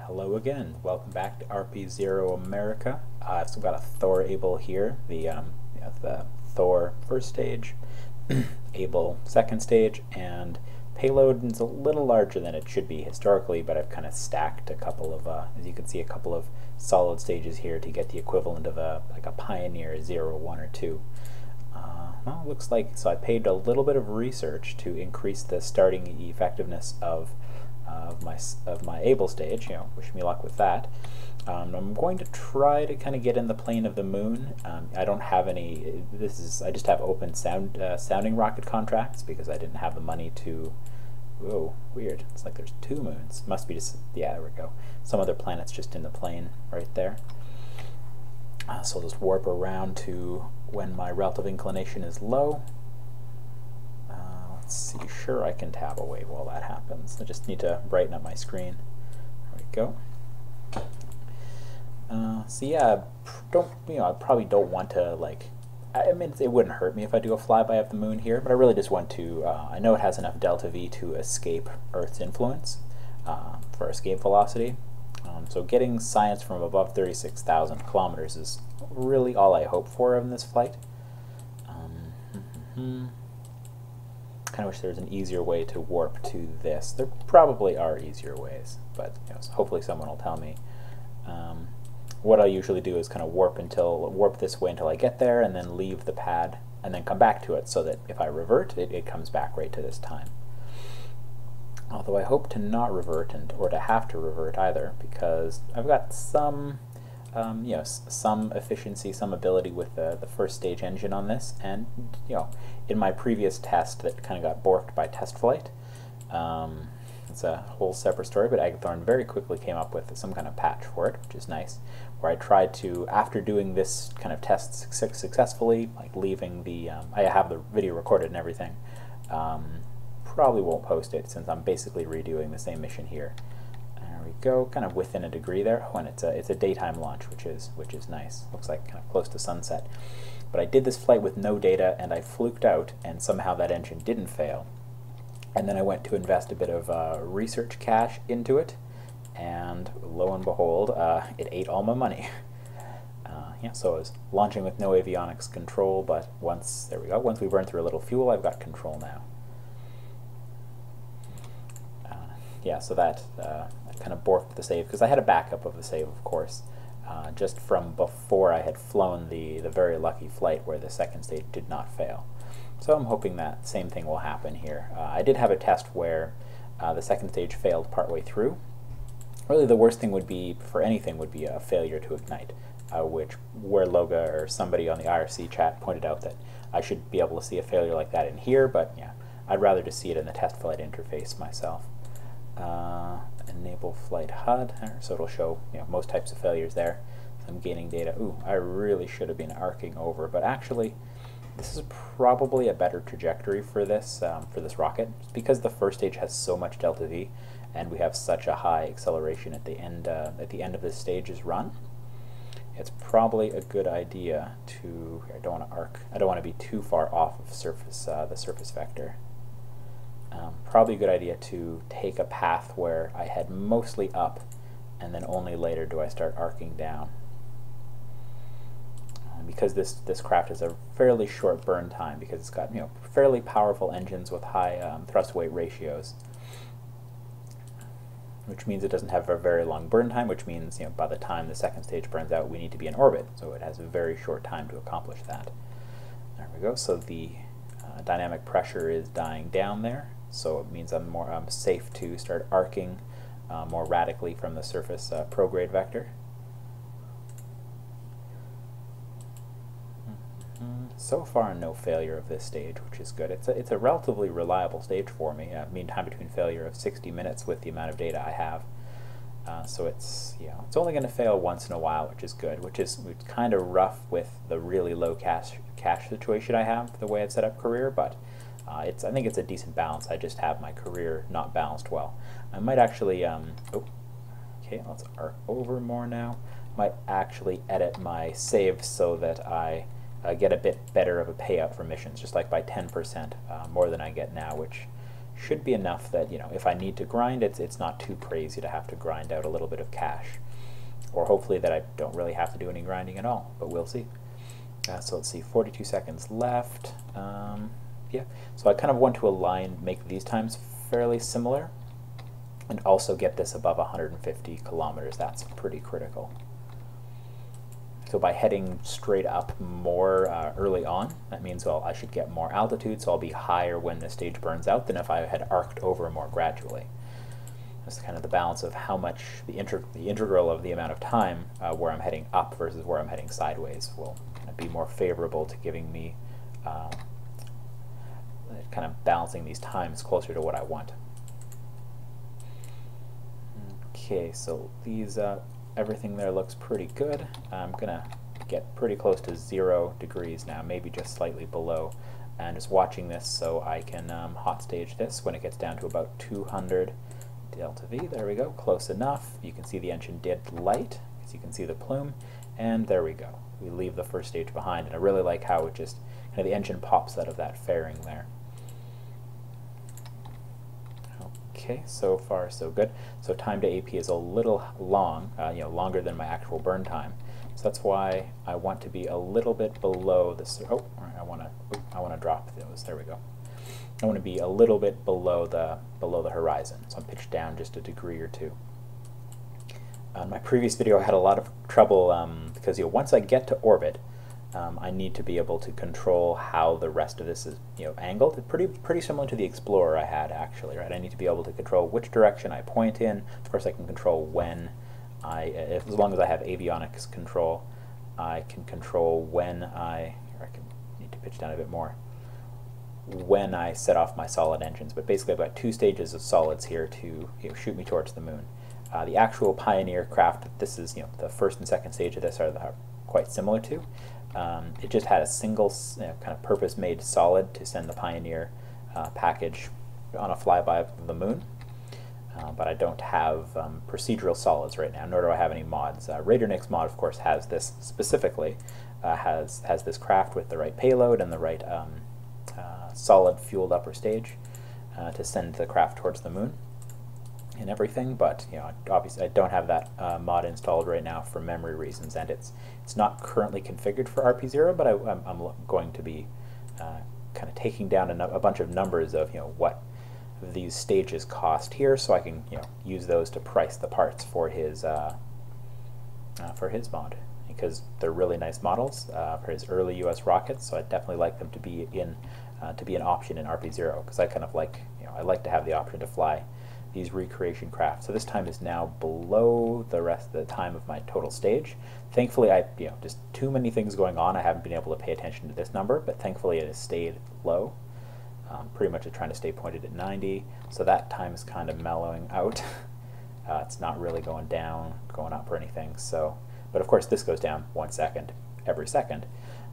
Hello again. Welcome back to RP-0 America. I've still got a Thor-Able here, the Thor first stage, Able second stage, and payload is a little larger than it should be historically, but I've kind of stacked a couple of, as you can see, a couple of solid stages here to get the equivalent of a Pioneer 0, 1, or 2. Well, it looks like, so I paid a little bit of research to increase the starting effectiveness of my Able stage. Wish me luck with that. I'm going to try to kind of get in the plane of the moon. I don't have any. I just have open sounding rocket contracts because I didn't have the money to. Whoa, weird. It's like there's two moons. Must be just, yeah, there we go. Some other planets just in the plane right there. So I'll just warp around to when my relative inclination is low. Let's see, sure, I can tab away while that happens. I just need to brighten up my screen. There we go. So yeah, I probably don't want to, I mean, it wouldn't hurt me if I do a flyby of the moon here, but I really just want to, I know it has enough delta V to escape Earth's influence for escape velocity. So getting science from above 36,000 kilometers is really all I hope for in this flight. Kind of wish there was an easier way to warp to this. There probably are easier ways, but so hopefully someone will tell me. What I usually do is kind of warp this way until I get there, and then leave the pad, and then come back to it, so that if I revert, it comes back right to this time. Although I hope to not revert, or to have to revert either, because I've got some, some efficiency, some ability with the first stage engine on this, and in my previous test that kind of got borked by test flight. It's a whole separate story, but Agathorn very quickly came up with some kind of patch for it, which is nice, where I tried to, after doing this kind of test successfully, like leaving the, I have the video recorded and everything, probably won't post it since I'm basically redoing the same mission here. There we go, kind of within a degree there. Oh, and it's a daytime launch, which is nice. Looks like kind of close to sunset. But I did this flight with no data, and I fluked out, and somehow that engine didn't fail. And then I went to invest a bit of research cash into it, and lo and behold, it ate all my money. Yeah, so I was launching with no avionics control, but there we go. Once we burn through a little fuel, I've got control now. Yeah, so that kind of borked the save, because I had a backup of the save, of course, just from before I had flown the very lucky flight where the second stage did not fail. So I'm hoping that same thing will happen here. I did have a test where the second stage failed partway through. Really the worst thing would be, for anything, would be a failure to ignite, where Loga or somebody on the IRC chat pointed out that I should be able to see a failure like that in here, but yeah, I'd rather just see it in the test flight interface myself. Enable flight HUD, so it'll show most types of failures there. I'm gaining data. Ooh, I really should have been arcing over, but actually this is probably a better trajectory for this rocket, because the first stage has so much delta V, and we have such a high acceleration at the end of this stage's run. It's probably a good idea to. I don't want to arc. I don't want to be too far off of the surface vector. Probably a good idea to take a path where I head mostly up, and then only later do I start arcing down. Because this craft has a fairly short burn time, because it's got fairly powerful engines with high thrust weight ratios, which means it doesn't have a very long burn time, which means by the time the second stage burns out, we need to be in orbit, so it has a very short time to accomplish that. There we go. So the dynamic pressure is dying down there, so it means I'm safe to start arcing more radically from the surface prograde vector. So far, no failure of this stage, which is good. It's a relatively reliable stage for me. Mean time between failure of 60 minutes with the amount of data I have. So it's only going to fail once in a while, which is good. Which is kind of rough with the really low cash situation I have, the way I've set up career. But I think it's a decent balance. I just have my career not balanced well. I might actually okay, let's arc over more now. Might actually edit my save so that I get a bit better of a payout for missions, just like by 10% more than I get now, which should be enough that, you know, if I need to grind, it's not too crazy to have to grind out a little bit of cash. Or hopefully that I don't really have to do any grinding at all, but we'll see. So let's see, 42 seconds left. Yeah, so I kind of want to align, make these times fairly similar, and also get this above 150 kilometers. That's pretty critical. So by heading straight up more early on, that means, well, I should get more altitude, so I'll be higher when the stage burns out than if I had arced over more gradually. That's kind of the balance of how much the integral of the amount of time where I'm heading up versus where I'm heading sideways will kind of be more favorable to giving me kind of balancing these times closer to what I want. Okay, so these everything there looks pretty good. I'm gonna get pretty close to 0 degrees now, maybe just slightly below, and just watching this so I can hot stage this when it gets down to about 200 delta V. There we go, close enough. You can see the engine did light, as you can see the plume, and there we go. We leave the first stage behind, and I really like how it just kind of the engine pops out of that fairing there. Okay, so far so good. So time to AP is a little long, you know, longer than my actual burn time. So that's why I want to be a little bit below this. Oh, I want to drop those. There we go. I want to be a little bit below the horizon. So I'm pitched down just a degree or two. In my previous video, I had a lot of trouble because, you know, once I get to orbit, I need to be able to control how the rest of this is, you know, angled. It's pretty similar to the Explorer I had, actually, right? I need to be able to control which direction I point in. Of course, I can control when as long as I have avionics control, I can control when I need to pitch down a bit more, when I set off my solid engines. But basically, I've got 2 stages of solids here to, you know, shoot me towards the moon. The actual Pioneer craft, this is, you know, the first and second stage of this are quite similar to. It just had a single kind of purpose-made solid to send the Pioneer package on a flyby of the moon, but I don't have procedural solids right now, nor do I have any mods. Radar-Nix mod, of course, has this specifically, has this craft with the right payload and the right solid fueled upper stage to send the craft towards the moon and everything, but, you know, obviously I don't have that mod installed right now for memory reasons, and it's not currently configured for RP-0, but I'm going to be kind of taking down a bunch of numbers of, you know, what these stages cost here, so I can, you know, use those to price the parts for his mod, because they're really nice models for his early US rockets. So I'd definitely like them to be an option in RP-0, because I kind of like, you know, I like to have the option to fly these recreation craft. So this time is now below the rest of the time of my total stage. Thankfully, you know, just too many things going on. I haven't been able to pay attention to this number, but thankfully it has stayed low. Pretty much trying to stay pointed at 90, so that time is kind of mellowing out. It's not really going down, going up or anything. So, but of course this goes down 1 second every second,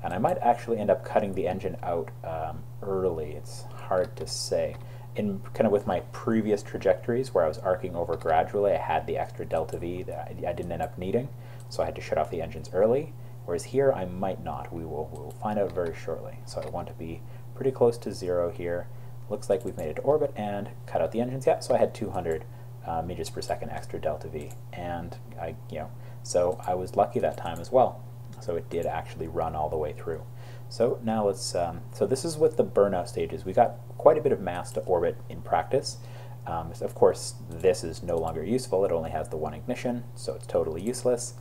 and I might actually end up cutting the engine out early. It's hard to say. In kind of with my previous trajectories where I was arcing over gradually, I had the extra delta V that I didn't end up needing, so I had to shut off the engines early. Whereas here I might not. we'll find out very shortly. So I want to be pretty close to 0 here. Looks like we've made it to orbit and cut out the engines. Yeah, so I had 200 meters per second extra delta V, and so I was lucky that time as well. So it did actually run all the way through. So now let's, so this is with the burnout stages. We got quite a bit of mass to orbit in practice. So of course, this is no longer useful. It only has the 1 ignition, so it's totally useless.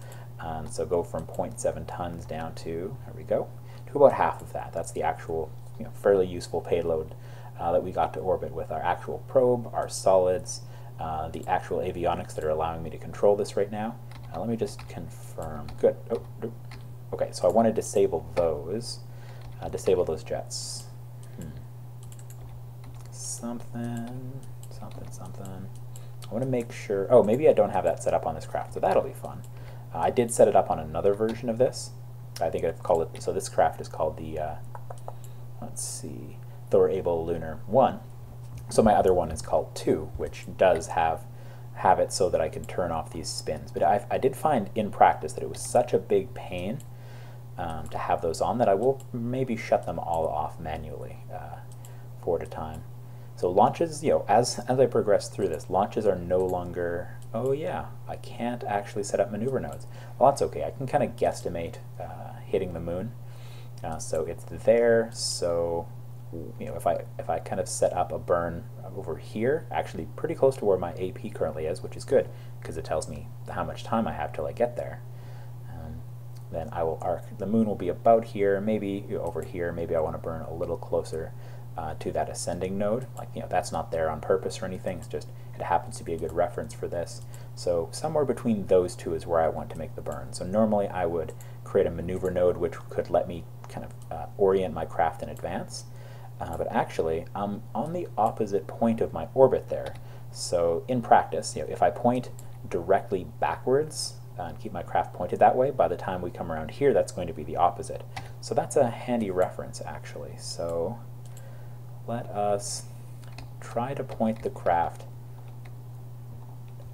So go from 0.7 tons down to, there we go, to about half of that. That's the actual, fairly useful payload that we got to orbit with our actual probe, our solids, the actual avionics that are allowing me to control this right now. Let me just confirm. Good. Oh, okay, so I want to disable those. Disable those jets. Something. I want to make sure. Oh, maybe I don't have that set up on this craft, so that'll be fun. I did set it up on another version of this. I think I've called it. So this craft is called the. Let's see, Thor-Able-Lunar 1. So my other one is called 2, which does have it so that I can turn off these spins. But I did find in practice that it was such a big pain to have those on that I will maybe shut them all off manually for at a time. So launches, as I progress through this, launches are no longer, oh yeah, I can't actually set up maneuver nodes. Well, that's okay. I can kind of guesstimate hitting the moon. So it's there, so if I kind of set up a burn over here, actually pretty close to where my AP currently is, which is good, because it tells me how much time I have till I get there. Then I will arc, the moon will be about here, maybe over here, maybe I want to burn a little closer to that ascending node. Like, that's not there on purpose or anything, it's just, it happens to be a good reference for this. So somewhere between those two is where I want to make the burn. So normally I would create a maneuver node which could let me kind of orient my craft in advance. But actually, I'm on the opposite point of my orbit there. So in practice, if I point directly backwards and keep my craft pointed that way, by the time we come around here, that's going to be the opposite. So that's a handy reference, actually. So let us try to point the craft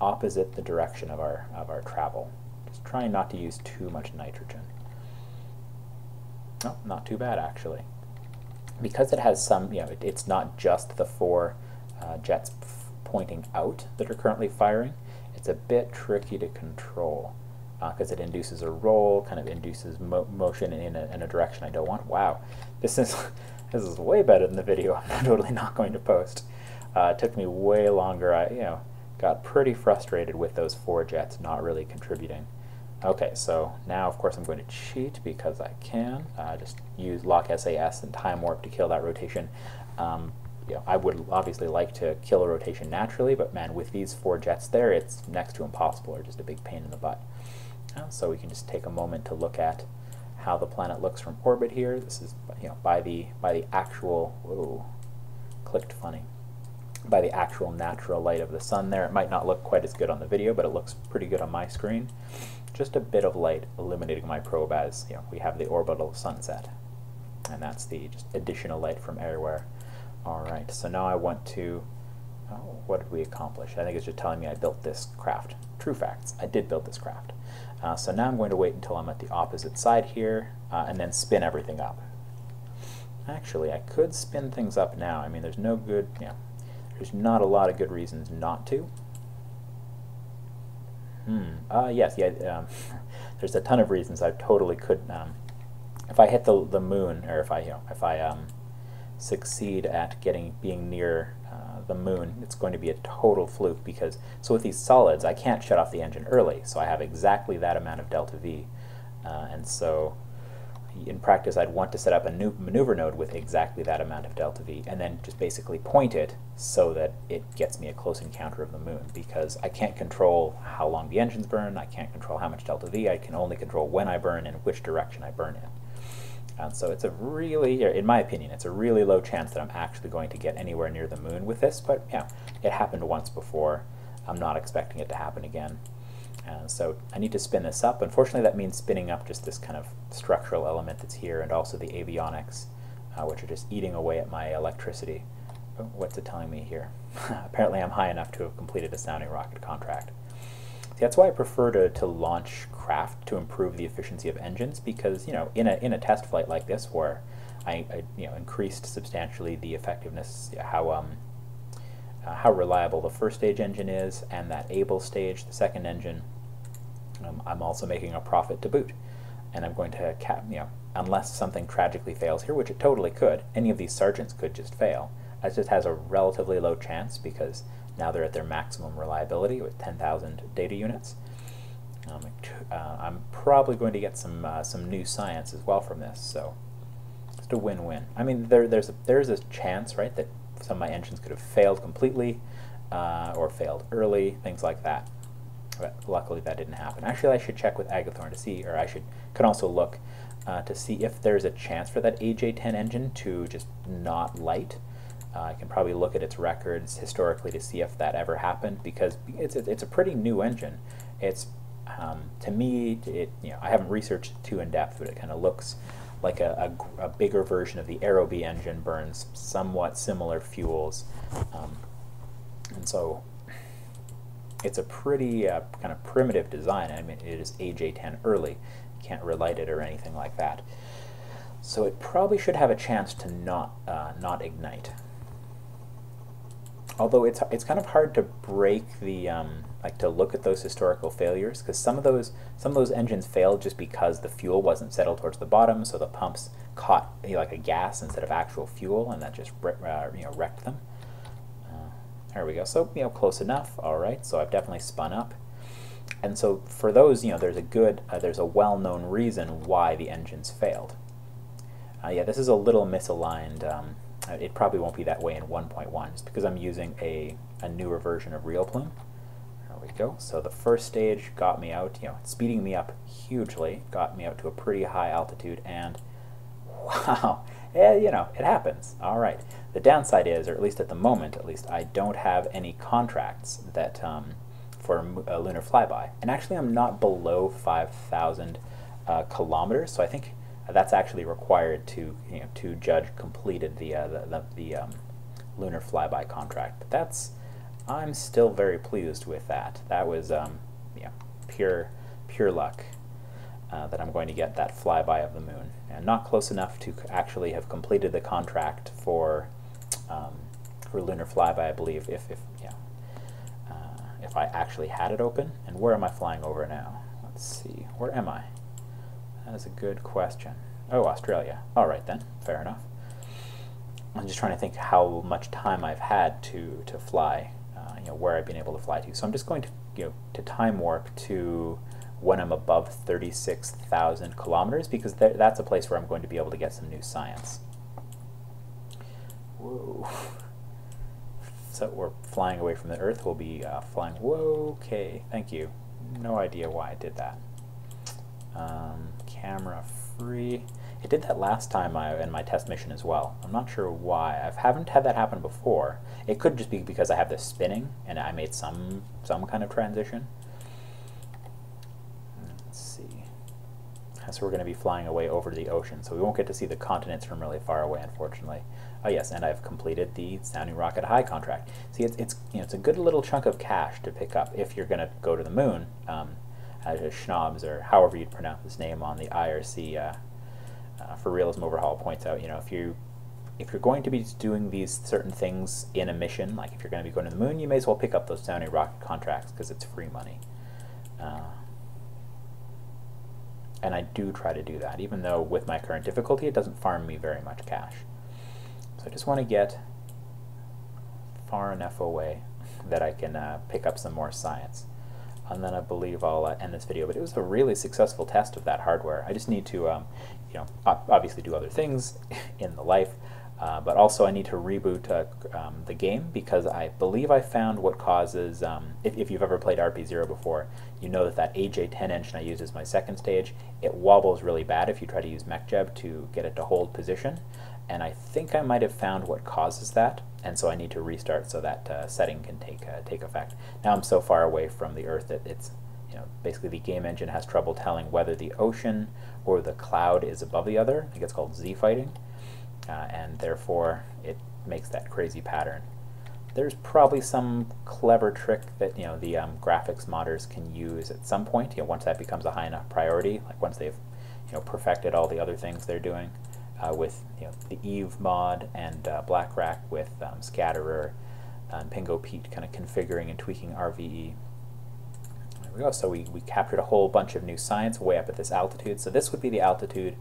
opposite the direction of our travel. Just trying not to use too much nitrogen. Oh, not too bad, actually. Because it has some, it's not just the 4 jets pointing out that are currently firing. It's a bit tricky to control because it induces a roll, kind of induces motion in a direction I don't want. Wow, this is way better than the video I'm totally not going to post. It took me way longer. I got pretty frustrated with those 4 jets not really contributing. Okay, so now of course I'm going to cheat because I can. Just use lock SAS and time warp to kill that rotation. I would obviously like to kill a rotation naturally, but man, with these 4 jets there, it's next to impossible, or just a big pain in the butt. So we can just take a moment to look at how the planet looks from orbit here. This is by the actual, whoa, clicked funny. By the actual natural light of the sun there. It might not look quite as good on the video, but it looks pretty good on my screen. Just a bit of light illuminating my probe as we have the orbital sunset, and that's the just additional light from everywhere. All right, so now I want to, what did we accomplish? I think it's just telling me I built this craft. True facts, I did build this craft. So now I'm going to wait until I'm at the opposite side here, and then spin everything up. Actually, I could spin things up now. I mean, there's no good, there's not a lot of good reasons not to. Yes, there's a ton of reasons I totally could. If I hit the moon, or if I succeed at being near the moon, it's going to be a total fluke because with these solids, I can't shut off the engine early, so I have exactly that amount of delta V, and so in practice, I'd want to set up a new maneuver node with exactly that amount of delta V, and then just basically point it so that it gets me a close encounter of the moon, because I can't control how long the engines burn, I can't control how much delta V, I can only control when I burn and which direction I burn in. And so it's a really, in my opinion, it's a really low chance that I'm actually going to get anywhere near the moon with this, but it happened once before. I'm not expecting it to happen again. So I need to spin this up. Unfortunately, that means spinning up just this kind of structural element that's here, and also the avionics, which are just eating away at my electricity. Oh, what's it telling me here? Apparently I'm high enough to have completed a sounding rocket contract. See, that's why I prefer to launch craft to improve the efficiency of engines, because in a test flight like this, where I increased substantially the effectiveness, how reliable the first stage engine is, and that Able stage, the second engine, I'm also making a profit to boot. And I'm going to unless something tragically fails here, which it totally could, any of these sergeants could just fail. It just has a relatively low chance because now they're at their maximum reliability with 10,000 data units. I'm probably going to get some new science as well from this, so just a win-win. I mean, there's a chance, right, that some of my engines could have failed completely or failed early, things like that. But luckily that didn't happen. Actually, I should check with Agathorn to see, or can also look to see if there's a chance for that AJ-10 engine to just not light. I can probably look at its records historically to see if that ever happened, because it's a pretty new engine. It's to me, I haven't researched it too in depth, but it kind of looks like a bigger version of the Aerobee engine, burns somewhat similar fuels, and so it's a pretty kind of primitive design. I mean, it is AJ-10 early. You can't relight it or anything like that. So it probably should have a chance to not ignite. although it's kind of hard to break the like to look at those historical failures, because some of those engines failed just because the fuel wasn't settled towards the bottom, so the pumps caught like a gas instead of actual fuel, and that just wrecked them. There we go. So close enough. All right. So I've definitely spun up, and so for those there's a well-known reason why the engines failed. Yeah, this is a little misaligned. It probably won't be that way in 1.1, just because I'm using a newer version of Real Plume. There we go. So the first stage got me out, speeding me up hugely, got me out to a pretty high altitude, and wow, yeah, it happens. All right. The downside is, or at least at the moment, I don't have any contracts that for a lunar flyby, and actually I'm not below 5,000 kilometers, so I think that's actually required to to judge completed the lunar flyby contract. But I'm still very pleased with that. That was pure luck that I'm going to get that flyby of the moon, and not close enough to actually have completed the contract for lunar flyby. I believe if I actually had it open. And where am I flying over now? Let's see. Where am I? That is a good question. Oh, Australia. All right then, fair enough. I'm just trying to think how much time I've had to fly, where I've been able to fly to. So I'm just going to to time warp to when I'm above 36,000 kilometers, because that's a place where I'm going to be able to get some new science. Whoa. So we're flying away from the Earth. We'll be flying. Whoa. Okay. Thank you. No idea why I did that. Camera free. It did that last time in my test mission as well. I'm not sure why. I haven't had that happen before. It could just be because I have this spinning and I made some kind of transition. Let's see. So we're going to be flying away over the ocean, so we won't get to see the continents from really far away, unfortunately. Oh yes, and I've completed the Sounding Rocket High contract. See, it's a good little chunk of cash to pick up if you're going to go to the moon. Schnobs, or however you'd pronounce his name on the IRC for Realism Overhaul, points out, if you're going to be doing these certain things in a mission, like if you're going to be going to the moon, you may as well pick up those Sounding Rocket contracts because it's free money. And I do try to do that, even though with my current difficulty it doesn't farm me very much cash. So I just want to get far enough away that I can pick up some more science. And then I believe I'll end this video. But it was a really successful test of that hardware. I just need to, obviously do other things in the life, but also I need to reboot the game, because I believe I found what causes, if you've ever played RP-0 before, you know that AJ10 engine I used as my second stage, it wobbles really bad if you try to use MechJeb to get it to hold position. And I think I might have found what causes that, and so I need to restart so that setting can take effect. Now I'm so far away from the Earth that it's, basically the game engine has trouble telling whether the ocean or the cloud is above the other. I think it's called Z-fighting, and therefore it makes that crazy pattern. There's probably some clever trick that the graphics modders can use at some point. Once that becomes a high enough priority, like once they've perfected all the other things they're doing. With the Eve mod and BlackRack with Scatterer and Pingo Pete kind of configuring and tweaking RVE. There we go. So we captured a whole bunch of new science way up at this altitude. So this would be the altitude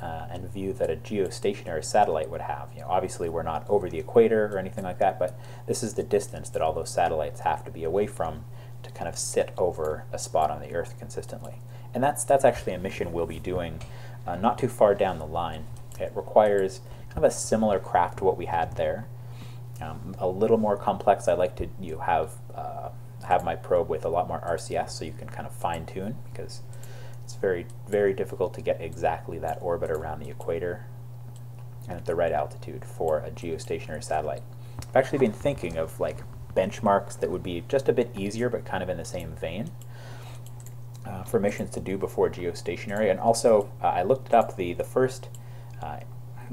and view that a geostationary satellite would have. Obviously we're not over the equator or anything like that, but this is the distance that all those satellites have to be away from to kind of sit over a spot on the Earth consistently. And that's actually a mission we'll be doing not too far down the line. It requires kind of a similar craft to what we had there. A little more complex. I like to have my probe with a lot more RCS, so you can kind of fine tune, because it's very, very difficult to get exactly that orbit around the equator and at the right altitude for a geostationary satellite. I've actually been thinking of benchmarks that would be just a bit easier, but kind of in the same vein. For missions to do before geostationary. And also I looked up the first,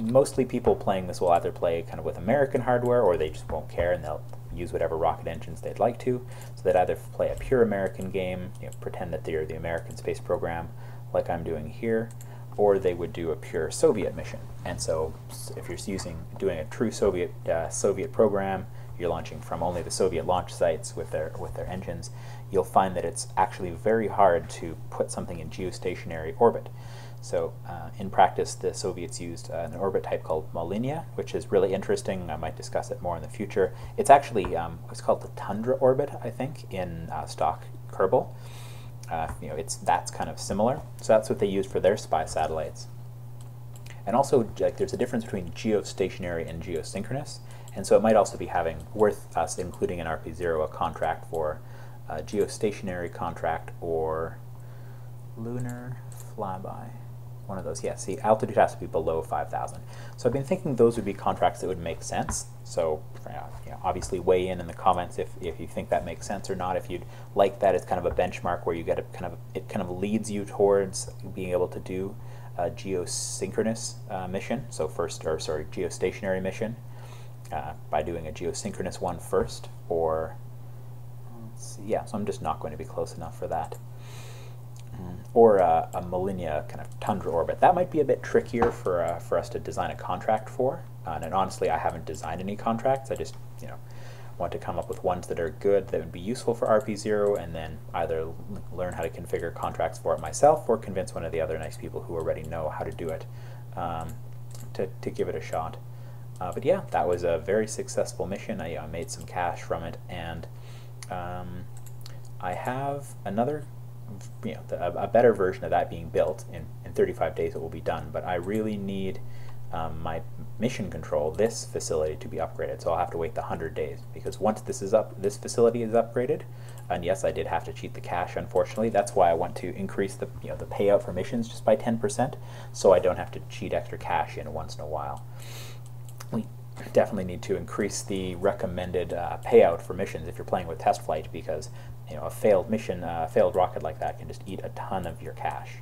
mostly people playing this will either play kind of with American hardware, or they just won't care and they'll use whatever rocket engines they'd like to. So they'd either play a pure American game, pretend that they're the American space program like I'm doing here, or they would do a pure Soviet mission. And so if you're doing a true Soviet program, you're launching from only the Soviet launch sites with their engines, you'll find that it's actually very hard to put something in geostationary orbit. So in practice, the Soviets used an orbit type called Molniya, which is really interesting. I might discuss it more in the future. It's actually what's called the Tundra orbit, I think, in stock Kerbal. That's kind of similar. So that's what they use for their spy satellites. And also, there's a difference between geostationary and geosynchronous, and so it might also be worth us including in RP-0 a contract for a geostationary contract or lunar flyby. One of those, yeah. See, altitude has to be below 5,000. So I've been thinking those would be contracts that would make sense. So obviously weigh in the comments if you think that makes sense or not. If you'd like that as kind of a benchmark where you get it kind of leads you towards being able to do a geosynchronous mission. So geostationary mission by doing a geosynchronous one first, or let's see, yeah. So I'm just not going to be close enough for that. Or a Molniya kind of tundra orbit. That might be a bit trickier for us to design a contract for. And honestly, I haven't designed any contracts. I just want to come up with ones that are good, that would be useful for RP-0, and then either learn how to configure contracts for it myself or convince one of the other nice people who already know how to do it to give it a shot. But yeah, that was a very successful mission. I made some cash from it, and I have another, a better version of that being built. In 35 days it will be done, but I really need my mission control, this facility, to be upgraded. So I'll have to wait the 100 days, because once this facility is upgraded, and yes, I did have to cheat the cache, unfortunately. That's why I want to increase the the payout for missions just by 10%, so I don't have to cheat extra cash in once in a while. We definitely need to increase the recommended payout for missions if you're playing with test flight, because a failed mission, failed rocket like that can just eat a ton of your cash.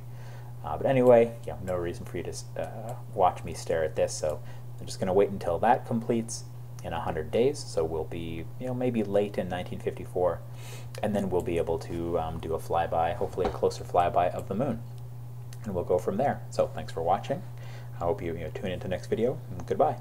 But anyway, no reason for you to watch me stare at this, so I'm just going to wait until that completes in 100 days. So we'll be, maybe late in 1954, and then we'll be able to do a flyby, hopefully a closer flyby of the moon, and we'll go from there. So thanks for watching. I hope you tune into the next video, and goodbye.